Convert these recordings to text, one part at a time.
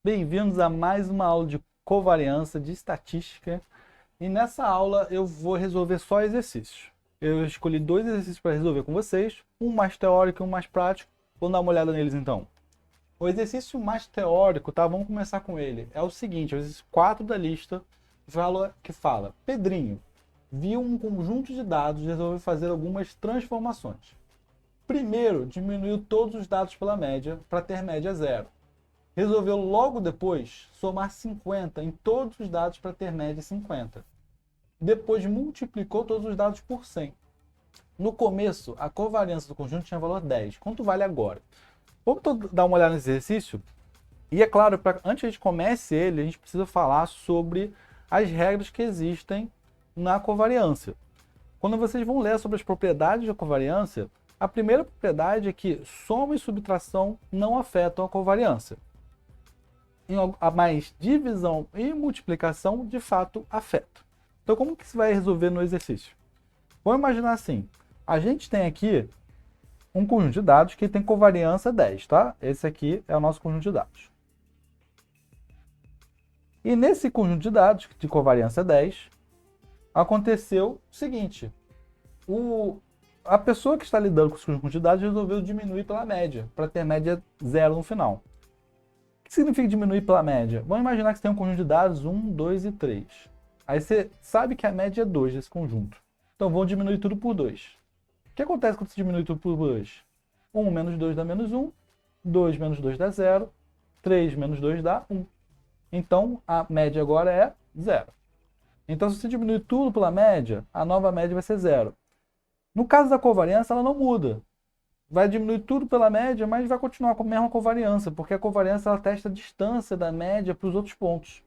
Bem-vindos a mais uma aula de covariância, de estatística. E nessa aula eu vou resolver só exercícios. Eu escolhi dois exercícios para resolver com vocês, um mais teórico e um mais prático. Vamos dar uma olhada neles então. O exercício mais teórico, tá? Vamos começar com ele. É o seguinte, é o exercício 4 da lista, que fala: Pedrinho viu um conjunto de dados e resolveu fazer algumas transformações. Primeiro, diminuiu todos os dados pela média para ter média zero. Resolveu logo depois somar 50 em todos os dados para ter média 50. Depois multiplicou todos os dados por 100. No começo, a covariância do conjunto tinha valor 10. Quanto vale agora? Vamos dar uma olhada nesse exercício? E é claro, antes que a gente comece ele, a gente precisa falar sobre as regras que existem na covariância. Quando vocês vão ler sobre as propriedades da covariância, a primeira propriedade é que soma e subtração não afetam a covariância. Mas divisão e multiplicação de fato afetam. Então, como que se vai resolver no exercício? Vamos imaginar assim: a gente tem aqui um conjunto de dados que tem covariância 10, tá? Esse aqui é o nosso conjunto de dados. E nesse conjunto de dados de covariância 10, aconteceu o seguinte: a pessoa que está lidando com esse conjunto de dados resolveu diminuir pela média, para ter média zero no final. O que significa diminuir pela média? Vamos imaginar que você tem um conjunto de dados 1, 2 e 3. Aí você sabe que a média é 2 desse conjunto. Então vamos diminuir tudo por 2. O que acontece quando você diminui tudo por 2? 1 menos 2 dá menos 1, 2 menos 2 dá 0, 3 menos 2 dá 1. Então a média agora é 0. Então se você diminuir tudo pela média, a nova média vai ser 0. No caso da covariância, ela não muda. Vai diminuir tudo pela média, mas vai continuar com a mesma covariância, porque a covariância ela testa a distância da média para os outros pontos.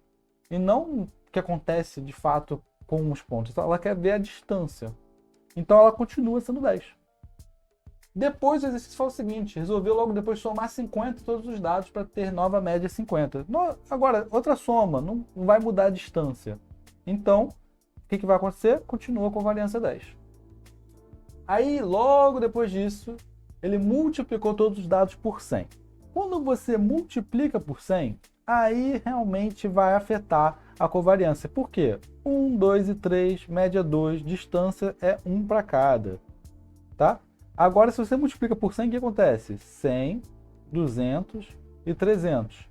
E não o que acontece de fato com os pontos. Ela quer ver a distância. Então ela continua sendo 10. Depois o exercício fala o seguinte: resolveu logo depois somar 50 em todos os dados para ter nova média 50. Agora, outra soma, não vai mudar a distância. Então, o que vai acontecer? Continua com a covariância 10. Aí, logo depois disso, ele multiplicou todos os dados por 100. Quando você multiplica por 100, aí realmente vai afetar a covariância. Por quê? 1, 2 e 3, média 2, distância é 1 para cada. Tá? Agora, se você multiplica por 100, o que acontece? 100, 200 e 300.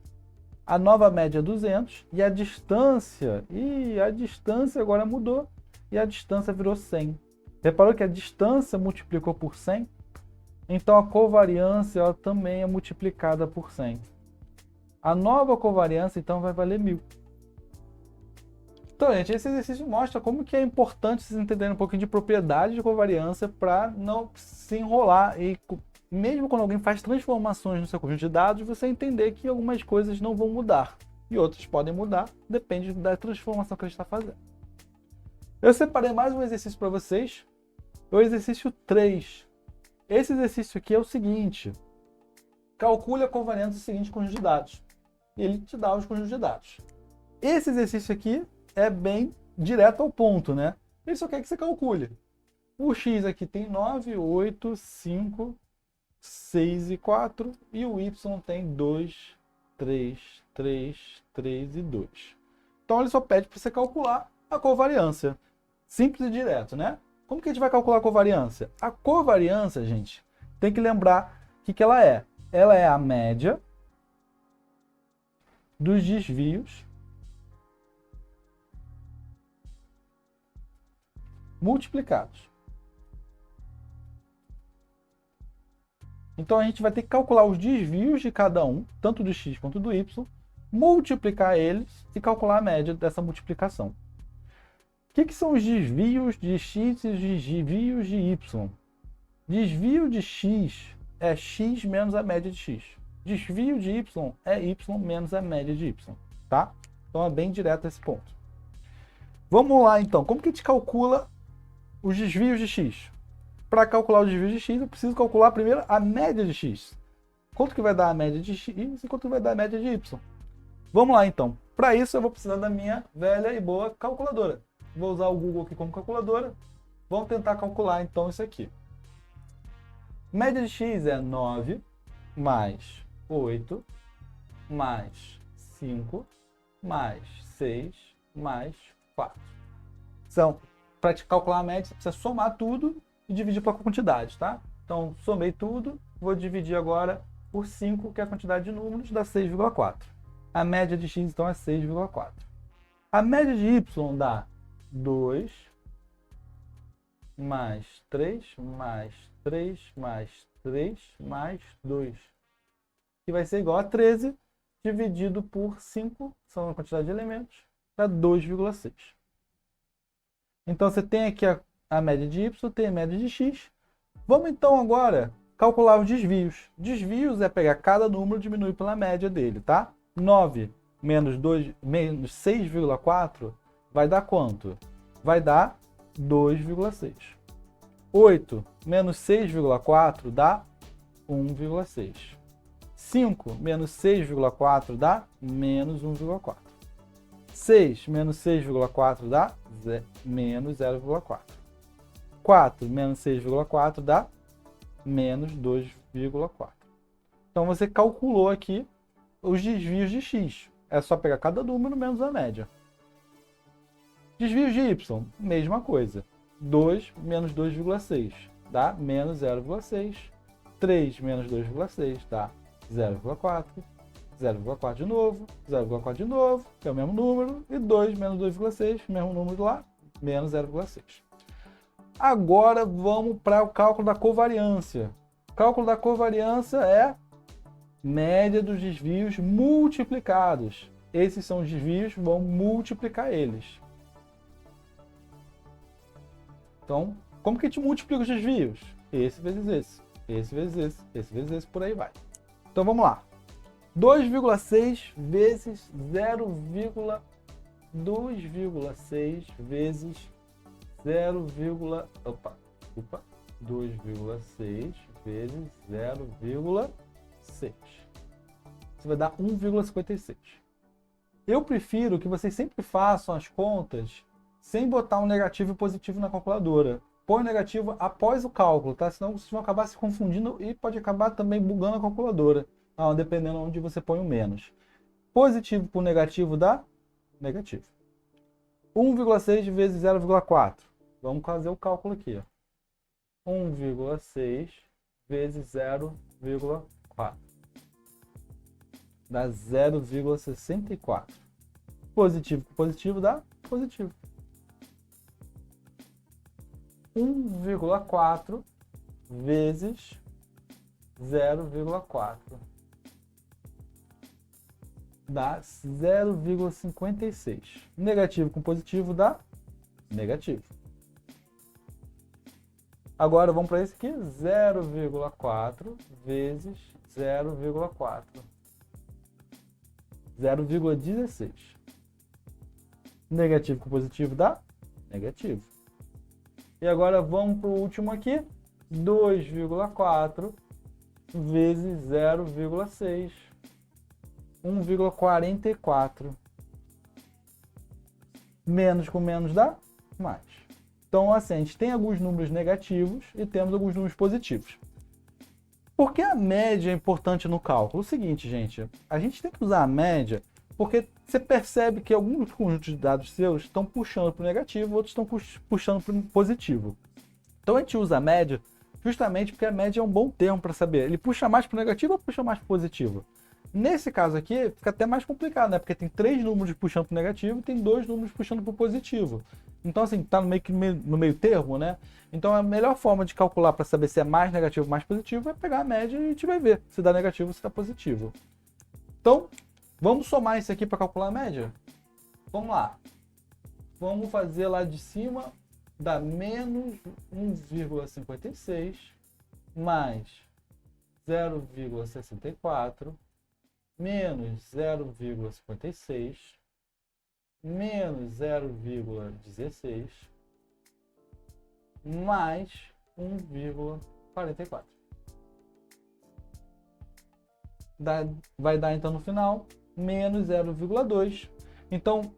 A nova média é 200 e a distância agora mudou e a distância virou 100. Reparou que a distância multiplicou por 100? Então a covariância ela também é multiplicada por 100. A nova covariância então vai valer 1000. Então, gente, esse exercício mostra como que é importante vocês entenderem um pouquinho de propriedade de covariância para não se enrolar e mesmo quando alguém faz transformações no seu conjunto de dados, você entender que algumas coisas não vão mudar e outras podem mudar, depende da transformação que ele está fazendo. Eu separei mais um exercício para vocês, o exercício 3. Esse exercício aqui é o seguinte: calcule a covariância do seguinte conjunto de dados. E ele te dá os conjuntos de dados. Esse exercício aqui é bem direto ao ponto, né? Ele só quer que você calcule. O x aqui tem 9, 8, 5, 6 e 4. E o y tem 2, 3, 3, 3 e 2. Então ele só pede para você calcular a covariância. Simples e direto, né? Como que a gente vai calcular a covariância? A covariância, gente, tem que lembrar o que ela é. Ela é a média dos desvios multiplicados. Então a gente vai ter que calcular os desvios de cada um, tanto do x quanto do y, multiplicar eles e calcular a média dessa multiplicação. O que são os desvios de x e os desvios de y? Desvio de x é x menos a média de x. Desvio de y é y menos a média de y. Tá? Então é bem direto esse ponto. Vamos lá então. Como que a gente calcula os desvios de x? Para calcular os desvios de x, eu preciso calcular primeiro a média de x. Quanto que vai dar a média de x e quanto vai dar a média de y? Vamos lá então. Para isso eu vou precisar da minha velha e boa calculadora. Vou usar o Google aqui como calculadora. Vamos tentar calcular então isso aqui. Média de x é 9 mais 8 mais 5 mais 6 mais 4. Então, para calcular a média, você precisa somar tudo e dividir pela quantidade, tá? Então, somei tudo, vou dividir agora por 5, que é a quantidade de números, dá 6,4. A média de x, então, é 6,4. A média de y dá 2 mais 3 mais 3 mais 3 mais 2, que vai ser igual a 13 dividido por 5, são a quantidade de elementos, dá 2,6. Então você tem aqui a média de y, tem a média de x. Vamos então agora calcular os desvios. Desvios é pegar cada número e diminuir pela média dele, tá? 9 menos 6,4 vai dar quanto? Vai dar 2,6. 8 menos 6,4 dá 1,6. 5 menos 6,4 dá menos 1,4. 6 menos 6,4 dá menos 0,4. 4 menos 6,4 dá menos 2,4. Então você calculou aqui os desvios de x. É só pegar cada número menos a média. Desvios de y, mesma coisa. 2 menos 2,6 dá menos 0,6. 3 menos 2,6 dá 0,4. 0,4 de novo, 0,4 de novo, que é o mesmo número. E 2 menos 2,6, mesmo número lá, menos 0,6. Agora vamos para o cálculo da covariância. O cálculo da covariância é média dos desvios multiplicados. Esses são os desvios, vão multiplicar eles. Então, como que a gente multiplica os desvios? Esse vezes esse, esse vezes esse vezes esse, por aí vai. Então vamos lá. 2,6 vezes 2,6 vezes 2,6 vezes 0,6. Isso vai dar 1,56. Eu prefiro que vocês sempre façam as contas sem botar um negativo e positivo na calculadora. Põe o negativo após o cálculo, tá? Senão vocês vão acabar se confundindo e pode acabar também bugando a calculadora, dependendo de onde você põe o menos. Positivo por negativo dá negativo. 1,6 vezes 0,4. Vamos fazer o cálculo aqui. 1,6 vezes 0,4. Dá 0,64. Positivo com positivo dá positivo. 1,4 vezes 0,4. Dá 0,56. Negativo com positivo dá negativo. Agora vamos para esse aqui. 0,4 vezes 0,4. 0,16. Negativo com positivo dá negativo. E agora vamos para o último aqui. 2,4 vezes 0,6. 1,44. Menos com menos dá mais. Então, assim, a gente tem alguns números negativos e temos alguns números positivos. Por que a média é importante no cálculo? O seguinte, gente, a gente tem que usar a média porque você percebe que alguns conjuntos de dados seus estão puxando para o negativo, outros estão puxando para o positivo. Então, a gente usa a média justamente porque a média é um bom termo para saber. Ele puxa mais para o negativo ou puxa mais para o positivo? Nesse caso aqui, fica até mais complicado, né? Porque tem 3 números puxando para o negativo e tem 2 números puxando para o positivo. Então, assim, tá no meio termo, né? Então, a melhor forma de calcular para saber se é mais negativo ou mais positivo é pegar a média e a gente vai ver se dá negativo ou se dá positivo. Então, vamos somar isso aqui para calcular a média? Vamos lá. Vamos fazer lá de cima, dá menos 1,56 mais 0,64 menos 0,56 menos 0,16 mais 1,44. Vai dar então no final menos 0,2. Então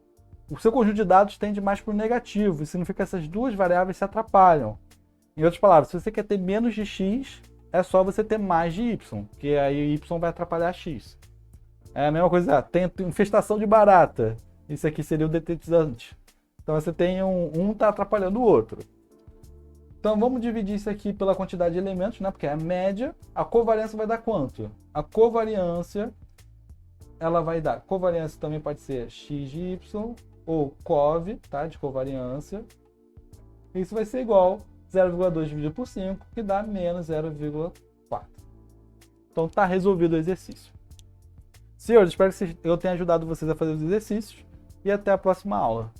o seu conjunto de dados tende mais para o negativo. Isso significa que essas duas variáveis se atrapalham. Em outras palavras, se você quer ter menos de x, é só você ter mais de y, que aí y vai atrapalhar x. É a mesma coisa, tem infestação de barata. Isso aqui seria o detetizante. Então você tem um tá atrapalhando o outro. Então vamos dividir isso aqui pela quantidade de elementos, né? Porque é a média. A covariância vai dar quanto? A covariância, ela vai dar... Covariância também pode ser x de y, ou cov, tá? De covariância. Isso vai ser igual a 0,2 dividido por 5, que dá menos 0,4. Então tá resolvido o exercício. Senhores, espero que eu tenha ajudado vocês a fazer os exercícios. E até a próxima aula.